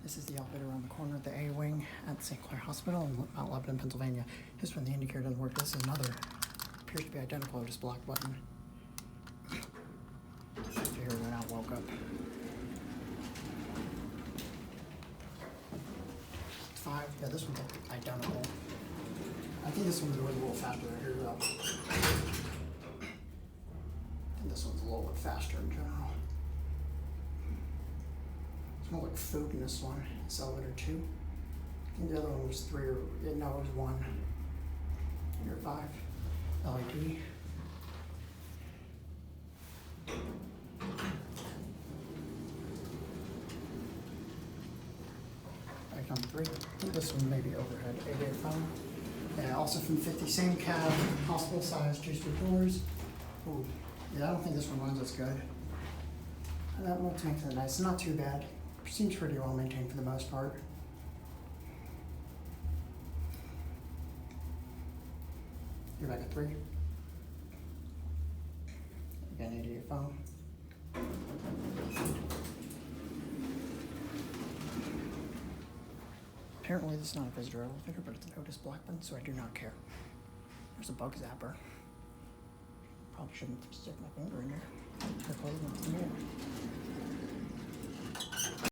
This is the elevator around the corner of the A-Wing at St. Clair Hospital in Mount Lebanon, Pennsylvania. Here's when the indicator doesn't work. This is another, appears to be identical, just black button. Here when I woke up. 5, yeah, this one's identical. I think this one's a little faster right here though. I think this one's a little bit faster in general. It's more like food in this one. It's elevator 2. I think the other one was 3 or, yeah, no, it was 1. Here 5. LED. Back on 3. I think this one may be overhead. 885. Yeah, also from 50, same cab, hospital size, 2-speed doors. Ooh, yeah, I don't think this one runs as good. That won't make it nice. It's not too bad. Seems pretty well maintained for the most part. You're back at 3. Again, 88 phone. Apparently this is not a visitor elevator, but it's an Otis Blackburn, so I do not care. There's a bug zapper. Probably shouldn't stick my finger in there.